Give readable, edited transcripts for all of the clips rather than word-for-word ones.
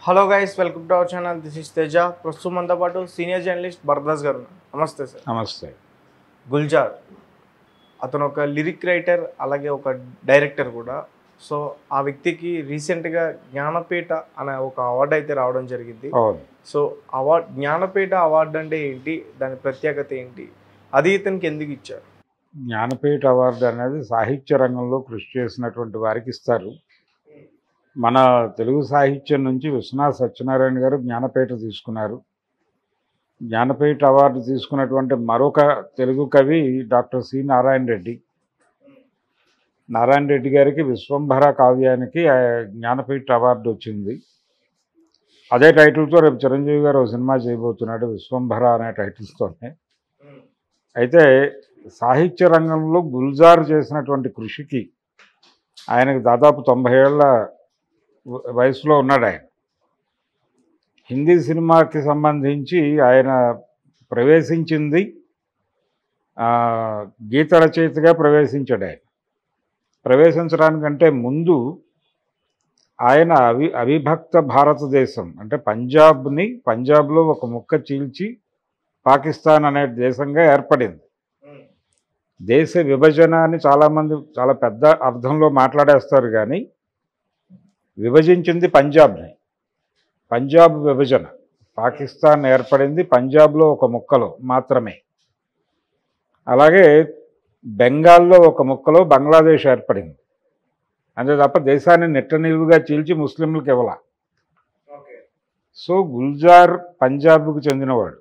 Hello guys, welcome to our channel. This is Teja. ప్రస్తుతం మనతో పాటు సీనియర్ జర్నలిస్ట్ భరద్వాజ్ గారు ఉన్నారు. నమస్తే సార్. నమస్తే. గుల్జార్ అతను ఒక లిరిక్ రైటర్, అలాగే ఒక డైరెక్టర్ కూడా. సో ఆ వ్యక్తికి రీసెంట్గా జ్ఞానపీఠ అనే ఒక అవార్డు అయితే రావడం జరిగింది. సో జ్ఞానపీఠ అవార్డు అంటే ఏంటి, దాని ప్రత్యేకత ఏంటి, అది ఇతనికి ఎందుకు ఇచ్చారు? జ్ఞానపీఠ అవార్డు అనేది సాహిత్య రంగంలో కృషి చేసినటువంటి వారికి ఇస్తారు. మన తెలుగు సాహిత్యం నుంచి విశ్వనాథ సత్యనారాయణ గారు జ్ఞానపీఠ తీసుకున్నారు. జ్ఞానపీఠ అవార్డు తీసుకున్నటువంటి మరొక తెలుగు కవి డాక్టర్ సి నారాయణ రెడ్డి. నారాయణ రెడ్డి గారికి విశ్వంభర కావ్యానికి జ్ఞానపీఠ అవార్డు వచ్చింది. అదే టైటిల్తో రేపు చిరంజీవి గారు ఒక సినిమా చేయబోతున్నాడు, విశ్వంభర అనే టైటిల్స్తోనే. అయితే సాహిత్య రంగంలో గుల్జార్ చేసినటువంటి కృషికి ఆయనకు దాదాపు 90 ఏళ్ల వయసులో ఉన్నాడు. ఆయన హిందీ సినిమాకి సంబంధించి ఆయన ప్రవేశించింది గీత రచయితగా ప్రవేశించాడు. ఆయన ప్రవేశించడానికంటే ముందు ఆయన అవిభక్త భారతదేశం అంటే పంజాబ్లో ఒక ముక్క చీల్చి పాకిస్తాన్ అనే దేశంగా ఏర్పడింది. దేశ విభజన అని చాలామంది చాలా పెద్ద అర్థంలో మాట్లాడేస్తారు, కానీ విభజించింది పంజాబ్ని. పంజాబ్ విభజన, పాకిస్తాన్ ఏర్పడింది పంజాబ్లో ఒక ముక్కలో మాత్రమే. అలాగే బెంగాల్లో ఒక ముక్కలో బంగ్లాదేశ్ ఏర్పడింది. అంతే తప్ప దేశాన్ని నిట్టనిలువుగా చీల్చి ముస్లింలకు ఇవ్వాల. సో గుల్జార్ పంజాబ్కు చెందినవాడు.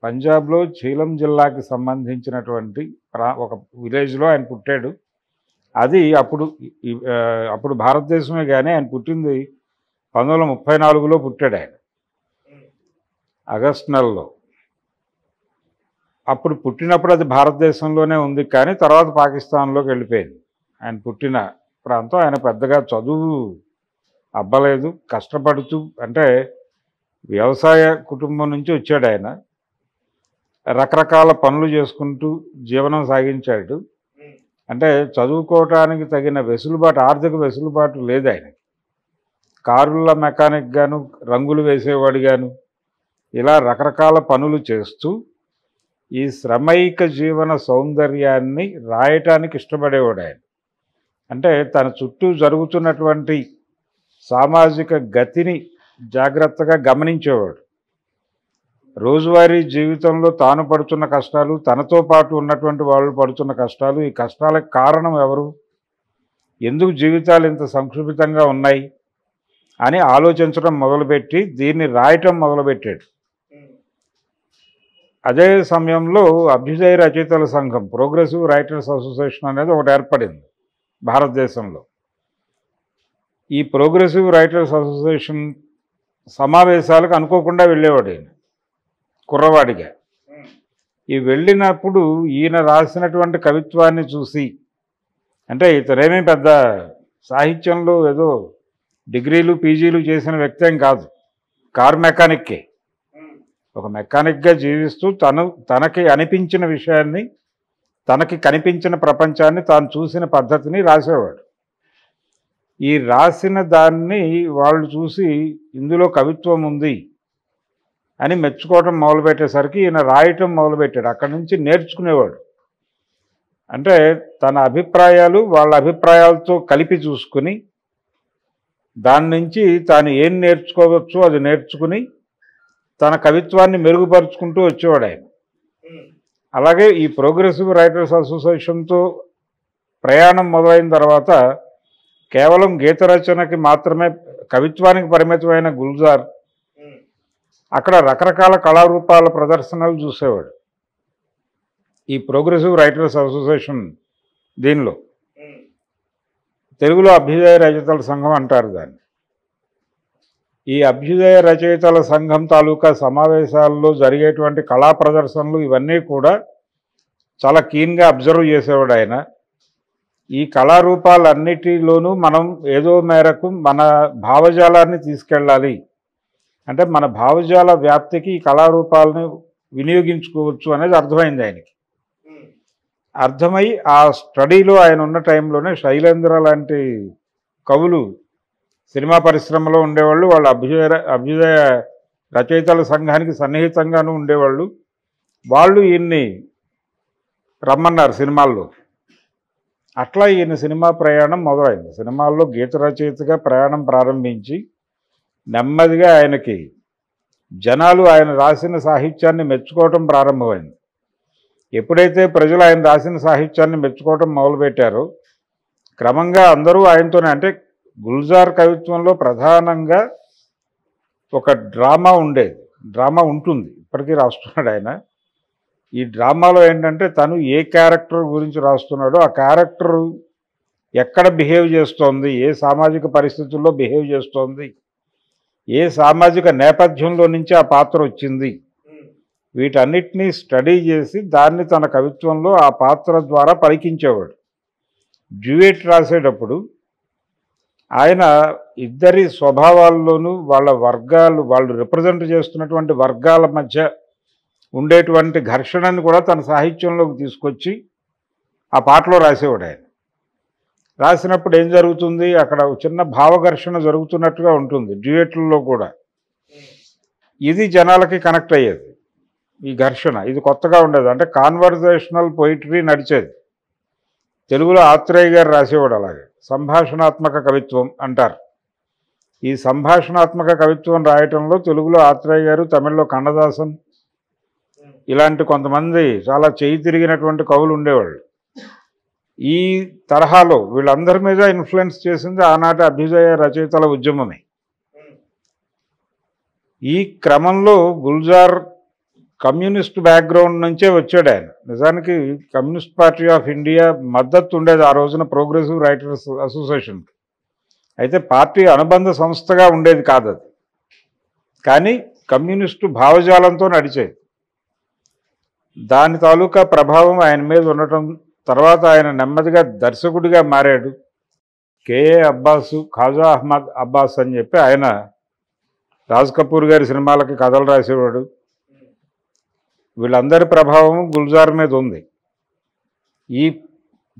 పంజాబ్లో చీలం జిల్లాకి సంబంధించినటువంటి ఒక విలేజ్లో ఆయన పుట్టాడు. అది అప్పుడు భారతదేశమే, కానీ ఆయన పుట్టింది 1934లో పుట్టాడు. ఆయన ఆగస్టు నెలలో. అప్పుడు పుట్టినప్పుడు అది భారతదేశంలోనే ఉంది, కానీ తర్వాత పాకిస్తాన్లోకి వెళ్ళిపోయింది. ఆయన పుట్టిన ప్రాంతం. ఆయన పెద్దగా చదువు అబ్బలేదు, కష్టపడుతూ అంటే వ్యవసాయ కుటుంబం నుంచి వచ్చాడు. ఆయన రకరకాల పనులు చేసుకుంటూ జీవనం సాగించాడు. అంటే చదువుకోవటానికి తగిన వెసులుబాటు, ఆర్థిక వెసులుబాటు లేదు ఆయనకి. కారుల మెకానిక్ గాను, రంగులు వేసేవాడు గాను, ఇలా రకరకాల పనులు చేస్తూ ఈ శ్రమైక జీవన సౌందర్యాన్ని రాయటానికి ఇష్టపడేవాడు ఆయన. అంటే తన చుట్టూ జరుగుతున్నటువంటి సామాజిక గతిని జాగ్రత్తగా గమనించేవాడు. రోజువారీ జీవితంలో తాను పడుతున్న కష్టాలు, తనతో పాటు ఉన్నటువంటి వాళ్ళు పడుతున్న కష్టాలు, ఈ కష్టాలకు కారణం ఎవరు, ఎందుకు జీవితాలు ఇంత సంక్షుభితంగా ఉన్నాయి అని ఆలోచించడం మొదలుపెట్టి దీన్ని రాయటం మొదలుపెట్టాడు. అదే సమయంలో అభ్యుదయ రచయితల సంఘం, ప్రోగ్రెసివ్ రైటర్స్ అసోసియేషన్ అనేది ఒకటి ఏర్పడింది భారతదేశంలో. ఈ ప్రోగ్రెసివ్ రైటర్స్ అసోసియేషన్ సమావేశాలకు అనుకోకుండా వెళ్ళేవాడు ఈయన, కుర్రవాడిగా. ఈ వెళ్ళినప్పుడు ఈయన రాసినటువంటి కవిత్వాన్ని చూసి, అంటే ఇతరేమీ పెద్ద సాహిత్యంలో ఏదో డిగ్రీలు పీజీలు చేసిన వ్యక్తి ఏం కాదు, కారు మెకానిక్కే. ఒక మెకానిక్గా జీవిస్తూ తనకి అనిపించిన విషయాన్ని, తనకి కనిపించిన ప్రపంచాన్ని, తాను చూసిన పద్ధతిని రాసేవాడు. ఈ రాసిన దాన్ని వాళ్ళు చూసి ఇందులో కవిత్వం ఉంది అని మెచ్చుకోవటం మొదలుపెట్టేసరికి ఈయన రాయటం మొదలుపెట్టాడు. అక్కడి నుంచి నేర్చుకునేవాడు. అంటే తన అభిప్రాయాలు వాళ్ళ అభిప్రాయాలతో కలిపి చూసుకుని దాని నుంచి తాను ఏం నేర్చుకోవచ్చో అది నేర్చుకుని తన కవిత్వాన్ని మెరుగుపరుచుకుంటూ వచ్చేవాడు ఆయన. అలాగే ఈ ప్రోగ్రెసివ్ రైటర్స్ అసోసియేషన్తో ప్రయాణం మొదలైన తర్వాత కేవలం గీత రచనకి మాత్రమే, కవిత్వానికి పరిమితమైన గుల్జార్ అక్కడ రకరకాల కళారూపాల ప్రదర్శనలు చూసేవాడు. ఈ ప్రోగ్రెసివ్ రైటర్స్ అసోసియేషన్ దీనిలో తెలుగులో అభ్యుదయ రచయితల సంఘం అంటారు దాన్ని. ఈ అభ్యుదయ రచయితల సంఘం తాలూకా సమావేశాల్లో జరిగేటువంటి కళా ప్రదర్శనలు ఇవన్నీ కూడా చాలా కీన్గా అబ్జర్వ్ చేసేవాడు ఆయన. ఈ కళారూపాలన్నిటిలోనూ మనం ఏదో మేరకు మన భావజాలాన్ని తీసుకెళ్ళాలి, అంటే మన భావజాల వ్యాప్తికి ఈ కళారూపాలను వినియోగించుకోవచ్చు అనేది అర్థమైంది ఆయనకి. అర్థమై ఆ స్టడీలో ఆయన ఉన్న టైంలోనే శైలేంద్ర లాంటి కవులు సినిమా పరిశ్రమలో ఉండేవాళ్ళు, వాళ్ళ అభ్యుదయ రచయితల సంఘానికి సన్నిహితంగానూ ఉండేవాళ్ళు. వాళ్ళు ఈయన్ని రమ్మన్నారు సినిమాల్లో. అట్లా ఈయన సినిమా ప్రయాణం మొదలైంది. సినిమాల్లో గీత రచయితగా ప్రయాణం ప్రారంభించి నెమ్మదిగా ఆయనకి జనాలు ఆయన రాసిన సాహిత్యాన్ని మెచ్చుకోవటం ప్రారంభమైంది. ఎప్పుడైతే ప్రజలు ఆయన రాసిన సాహిత్యాన్ని మెచ్చుకోవటం మొదలుపెట్టారో క్రమంగా అందరూ ఆయనతోనే, అంటే గుల్జార్ కవిత్వంలో ప్రధానంగా ఒక డ్రామా ఉండేది, డ్రామా ఉంటుంది, ఇప్పటికీ రాస్తున్నాడు ఆయన. ఈ డ్రామాలో ఏంటంటే తను ఏ క్యారెక్టర్ గురించి రాస్తున్నాడో ఆ క్యారెక్టర్ ఎక్కడ బిహేవ్ చేస్తోంది, ఏ సామాజిక పరిస్థితుల్లో బిహేవ్ చేస్తోంది, ఏ సామాజిక నేపథ్యంలో నుంచి ఆ పాత్ర వచ్చింది, వీటన్నిటినీ స్టడీ చేసి దాన్ని తన కవిత్వంలో ఆ పాత్ర ద్వారా పలికించేవాడు. డ్యూయెట్ రాసేటప్పుడు ఆయన ఇద్దరి స్వభావాల్లోనూ వాళ్ళ వర్గాలు, వాళ్ళు రిప్రజెంట్ చేస్తున్నటువంటి వర్గాల మధ్య ఉండేటువంటి ఘర్షణని కూడా తన సాహిత్యంలోకి తీసుకొచ్చి ఆ పాటలో రాసేవాడు ఆయన. రాసినప్పుడు ఏం జరుగుతుంది, అక్కడ చిన్న భావఘర్షణ జరుగుతున్నట్టుగా ఉంటుంది డ్యూయెట్లలో కూడా. ఇది జనాలకి కనెక్ట్ అయ్యేది, ఈ ఘర్షణ. ఇది కొత్తగా ఉండేది, అంటే కాన్వర్జేషనల్ పొయిటరీ నడిచేది. తెలుగులో ఆత్రేయ గారు రాసేవాడు అలాగే, సంభాషణాత్మక కవిత్వం అంటారు. ఈ సంభాషణాత్మక కవిత్వం రాయటంలో తెలుగులో ఆత్రేయ గారు, తమిళ్లో కన్నదాసన్, ఇలాంటి కొంతమంది చాలా చేయి తిరిగినటువంటి కవులు ఉండేవాళ్ళు. ఈ తరహాలో వీళ్ళందరి మీద ఇన్ఫ్లుయెన్స్ చేసింది ఆనాటి అభ్యుదయ రచయితల ఉద్యమమే. ఈ క్రమంలో గుల్జార్ కమ్యూనిస్ట్ బ్యాక్గ్రౌండ్ నుంచే వచ్చాడు ఆయన. నిజానికి కమ్యూనిస్ట్ పార్టీ ఆఫ్ ఇండియా మద్దతు ఉండేది ఆ రోజున ప్రోగ్రెసివ్ రైటర్స్ అసోసియేషన్కి. అయితే పార్టీ అనుబంధ సంస్థగా ఉండేది కాదు అది, కానీ కమ్యూనిస్టు భావజాలంతో నడిచేది. దాని తాలూకా ప్రభావం ఆయన మీద ఉండటం, తర్వాత ఆయన నెమ్మదిగా దర్శకుడిగా మారాడు. కేఏ అబ్బాసు, ఖాజా అహ్మద్ అబ్బాస్ అని చెప్పి ఆయన రాజ్ కపూర్ గారి సినిమాలకి కథలు రాసేవాడు. వీళ్ళందరి ప్రభావం గుల్జార్ మీద ఉంది. ఈ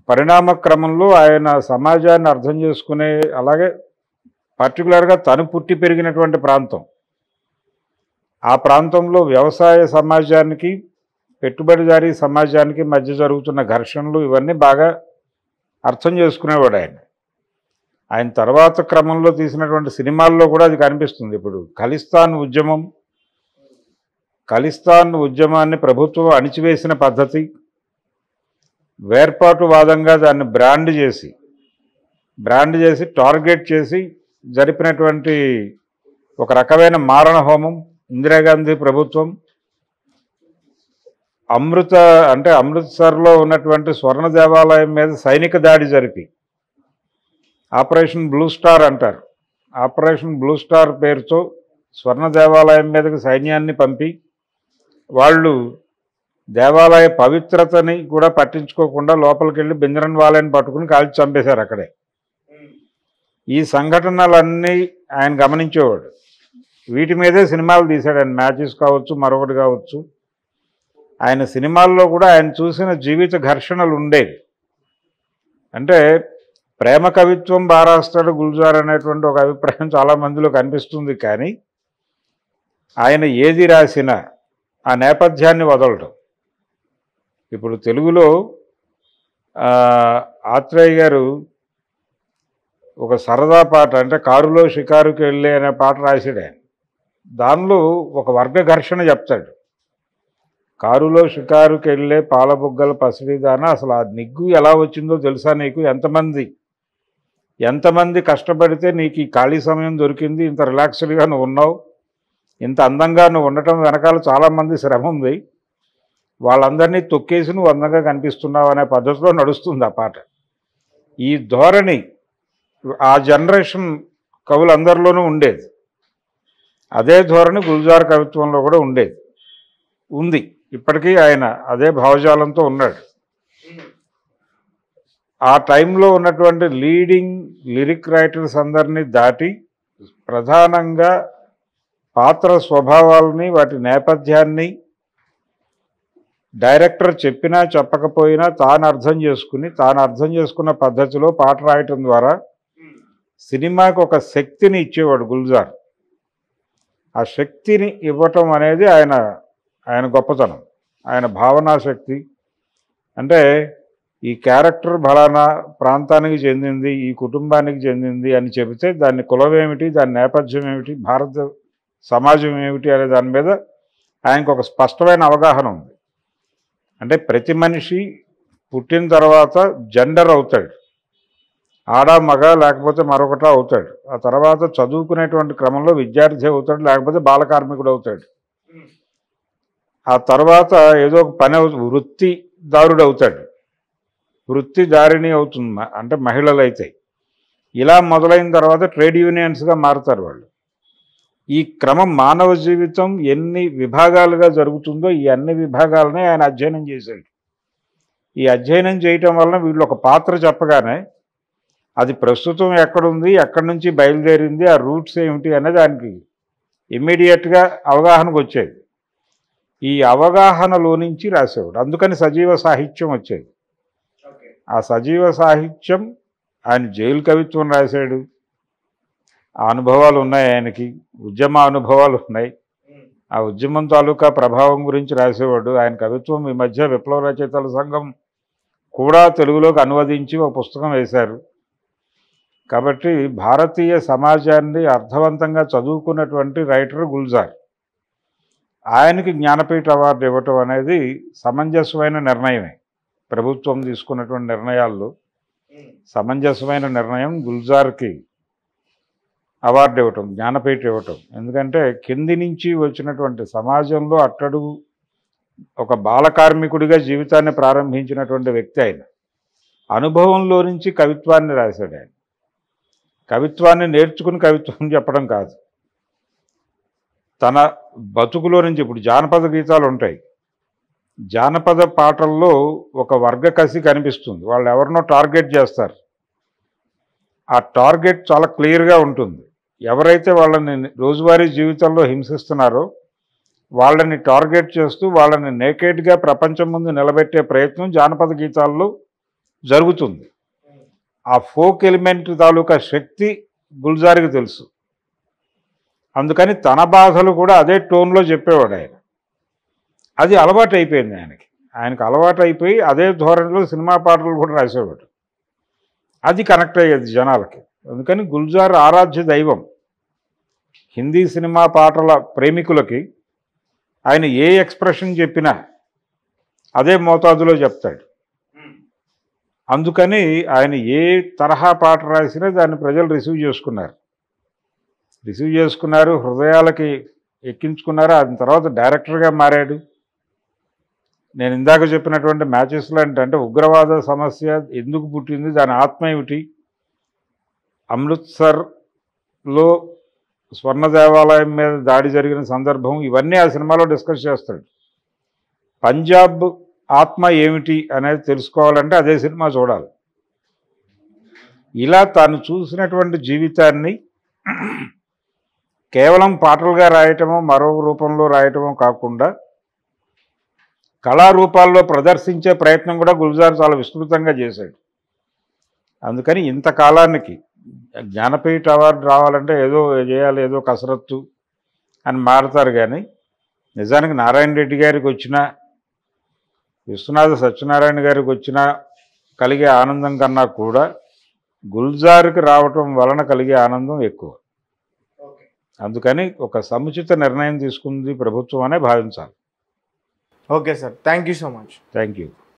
పరిణామ క్రమంలో ఆయన సమాజాన్ని అర్థం చేసుకునే, అలాగే పర్టికులర్గా తను పుట్టి పెరిగినటువంటి ప్రాంతం, ఆ ప్రాంతంలో వ్యవసాయ సమాజానికి పెట్టుబడిదారీ సమాజానికి మధ్య జరుగుతున్న ఘర్షణలు ఇవన్నీ బాగా అర్థం చేసుకునేవాడు ఆయన. ఆయన తర్వాత క్రమంలో తీసినటువంటి సినిమాల్లో కూడా అది కనిపిస్తుంది. ఇప్పుడు ఖలిస్తాన్ ఉద్యమాన్ని ప్రభుత్వం అణిచివేసిన పద్ధతి, వేర్పాటువాదంగా దాన్ని బ్రాండ్ చేసి టార్గెట్ చేసి జరిపినటువంటి ఒక రకమైన మారణ హోమం ఇందిరాగాంధీ ప్రభుత్వం. అమృత్సర్లో ఉన్నటువంటి స్వర్ణ దేవాలయం మీద సైనిక దాడి జరిపి ఆపరేషన్ బ్లూ స్టార్ అంటారు, ఆపరేషన్ బ్లూ స్టార్ పేరుతో స్వర్ణ దేవాలయం మీదకి సైన్యాన్ని పంపి వాళ్ళు దేవాలయ పవిత్రతని కూడా పట్టించుకోకుండా లోపలికి వెళ్ళి బింద్రన్ వాలైని పట్టుకుని కాల్చి చంపేశారు అక్కడే. ఈ సంఘటనలన్నీ ఆయన గమనించేవాడు. వీటి మీదే సినిమాలు తీశాడు ఆయన, మ్యాచెస్ కావచ్చు, మరొకటి కావచ్చు. ఆయన సినిమాల్లో కూడా ఆయన చూసిన జీవిత ఘర్షణలు ఉండేవి. అంటే ప్రేమ కవిత్వం బారాస్తాడు గుల్జార్ అనేటువంటి ఒక అభిప్రాయం చాలామందిలో కనిపిస్తుంది. కానీ ఆయన ఏది రాసినా ఆ నేపథ్యాన్ని వదలటం. ఇప్పుడు తెలుగులో ఆత్రేయ గారు ఒక సరదా పాట, అంటే కారులో షికారుకి వెళ్ళే అనే పాట రాశాడు ఆయన. దానిలో ఒక వర్గ ఘర్షణ చెప్తాడు. కారులో షికారుకి వెళ్ళే పాలబుగ్గల పసిడిదాన, అసలు ఆ నిగ్గు ఎలా వచ్చిందో తెలుసా నీకు? ఎంతమంది కష్టపడితే నీకు ఈ ఖాళీ సమయం దొరికింది, ఇంత రిలాక్స్డ్గా నువ్వు ఉన్నావు, ఇంత అందంగా నువ్వు ఉండటం వెనకాల చాలామంది శ్రమ ఉంది, వాళ్ళందరినీ తొక్కేసి నువ్వు అందంగా కనిపిస్తున్నావు అనే పద్ధతిలో నడుస్తుంది ఆ పాట. ఈ ధోరణి ఆ జనరేషన్ కవులందరిలోనూ ఉండేది. అదే ధోరణి గుల్జార్ కవిత్వంలో కూడా ఉంది. ఇప్పటికీ ఆయన అదే భావజాలంతో ఉన్నాడు. ఆ టైంలో ఉన్నటువంటి లీడింగ్ లిరిక్ రైటర్స్ అందరినీ దాటి ప్రధానంగా పాత్ర స్వభావాలని, వాటి నేపథ్యాన్ని డైరెక్టర్ చెప్పినా చెప్పకపోయినా తాను అర్థం చేసుకున్న పద్ధతిలో పాట రాయటం ద్వారా సినిమాకి ఒక శక్తిని ఇచ్చేవాడు గుల్జార్. ఆ శక్తిని ఇవ్వటం అనేది ఆయన గొప్పతనం, ఆయన భావనా శక్తి. అంటే ఈ క్యారెక్టర్ ఫలానా ప్రాంతానికి చెందింది, ఈ కుటుంబానికి చెందింది అని చెబితే దాని కులం ఏమిటి, దాని నేపథ్యం ఏమిటి, భారత సమాజం ఏమిటి అనే దాని మీద ఆయనకు ఒక స్పష్టమైన అవగాహన ఉంది. అంటే ప్రతి మనిషి పుట్టిన తర్వాత జెండర్ అవుతాడు, ఆడ మగ లేకపోతే మరొకట అవుతాడు. ఆ తర్వాత చదువుకునేటువంటి క్రమంలో విద్యార్థి అవుతాడు, లేకపోతే బాలకార్మికుడు అవుతాడు. ఆ తర్వాత ఏదో ఒక పని వృత్తిదారుడు అవుతాడు, వృత్తిదారిణి అవుతుంది, అంటే మహిళలు అవుతాయి. ఇలా మొదలైన తర్వాత ట్రేడ్ యూనియన్స్గా మారుతారు వాళ్ళు. ఈ క్రమం మానవ జీవితం ఎన్ని విభాగాలుగా జరుగుతుందో ఈ అన్ని విభాగాలనే ఆయన అధ్యయనం చేశాడు. ఈ అధ్యయనం చేయటం వలన వీళ్ళు ఒక పాత్ర చెప్పగానే అది ప్రస్తుతం ఎక్కడుంది, ఎక్కడి నుంచి బయలుదేరింది, ఆ రూట్స్ ఏమిటి అనేది ఆయనకి ఇమ్మీడియట్గా అవగాహనకు వచ్చేది. ఈ అవగాహనలో నుంచి రాసేవాడు. అందుకని సజీవ సాహిత్యం వచ్చేది. ఆ సజీవ సాహిత్యం, ఆయన జైలు కవిత్వం రాశాడు, ఆ అనుభవాలు ఉన్నాయి ఆయనకి, ఉద్యమ అనుభవాలు ఉన్నాయి. ఆ ఉద్యమం తాలూకా ప్రభావం గురించి రాసేవాడు. ఆయన కవిత్వం ఈ మధ్య విప్లవ రచయితల సంఘం కూడా తెలుగులోకి అనువదించి ఒక పుస్తకం వేశారు. కాబట్టి భారతీయ సమాజాన్ని అర్థవంతంగా చదువుకున్నటువంటి రైటర్ గుల్జార్. ఆయనకి జ్ఞానపీఠ అవార్డు ఇవ్వటం అనేది సమంజసమైన నిర్ణయమే. ప్రభుత్వం తీసుకున్నటువంటి నిర్ణయాల్లో సమంజసమైన నిర్ణయం గుల్జార్కి అవార్డు ఇవ్వటం, జ్ఞానపీఠ ఇవ్వటం. ఎందుకంటే కింది నుంచి వచ్చినటువంటి సమాజంలో అట్టడుగు ఒక బాలకార్మికుడిగా జీవితాన్ని ప్రారంభించినటువంటి వ్యక్తి ఆయన. అనుభవంలో నుంచి కవిత్వాన్ని రాశాడు ఆయన. కవిత్వాన్ని నేర్చుకుని కవిత్వం చెప్పడం కాదు, తన బతుకులో నుంచి. ఇప్పుడు జానపద గీతాలు ఉంటాయి, జానపద పాటల్లో ఒక వర్గ కసి కనిపిస్తుంది. వాళ్ళు ఎవరినో టార్గెట్ చేస్తారు, ఆ టార్గెట్ చాలా క్లియర్గా ఉంటుంది. ఎవరైతే వాళ్ళని రోజువారీ జీవితంలో హింసిస్తున్నారో వాళ్ళని టార్గెట్ చేస్తూ వాళ్ళని నేకెడ్గా ప్రపంచం ముందు నిలబెట్టే ప్రయత్నం జానపద గీతాల్లో జరుగుతుంది. ఆ ఫోక్ ఎలిమెంట్ తాలూకా శక్తి గుల్జార్కి తెలుసు. అందుకని తన బాధలు కూడా అదే టోన్లో చెప్పేవాడు ఆయన. అది అలవాటు అయిపోయింది ఆయనకి అలవాటు అయిపోయి అదే ధోరణిలో సినిమా పాటలు కూడా రాసేవాడు. అది కనెక్ట్ అయ్యేది జనాలకి. అందుకని గుల్జార్ ఆరాధ్య దైవం. హిందీ సినిమా పాటల ప్రేమికులకి ఆయన ఏ ఎక్స్ప్రెషన్ చెప్పినా అదే మోతాదులో చెప్తాడు. అందుకని ఆయన ఏ తరహా పాట రాసినా దాన్ని ప్రజలు రిసీవ్ చేసుకున్నారు, హృదయాలకి ఎక్కించుకున్నారు. ఆ తర్వాత డైరెక్టర్గా మారాడు. నేను ఇందాక చెప్పినటువంటి మ్యాచెస్లో అంటే ఉగ్రవాద సమస్య ఎందుకు పుట్టింది, దాని ఆత్మ ఏమిటి, అమృత్సర్లో స్వర్ణ దేవాలయం మీద దాడి జరిగిన సందర్భం, ఇవన్నీ ఆ సినిమాలో డిస్కస్ చేస్తాడు. పంజాబ్ ఆత్మ ఏమిటి అనేది తెలుసుకోవాలంటే అదే సినిమా చూడాలి. ఇలా తాను చూసినటువంటి జీవితాన్ని కేవలం పాటలుగా రాయటమో మరో రూపంలో రాయటమో కాకుండా కళారూపాల్లో ప్రదర్శించే ప్రయత్నం కూడా గుల్జార్ చాలా విస్తృతంగా చేశాడు. అందుకని ఇంతకాలానికి జ్ఞానపీఠ అవార్డు రావాలంటే ఏదో చేయాలి, ఏదో కసరత్తు అని మారుతారు. కానీ నిజానికి నారాయణ రెడ్డి గారికి వచ్చినా, విశ్వనాథ సత్యనారాయణ గారికి వచ్చినా కలిగే ఆనందం కన్నా కూడా గుల్జార్కి రావటం వలన కలిగే ఆనందం ఎక్కువ. అందుకని ఒక సముచిత నిర్ణయం తీసుకుంది ప్రభుత్వం అనే భావించాలి. Okay sir, thank you so much. Thank you.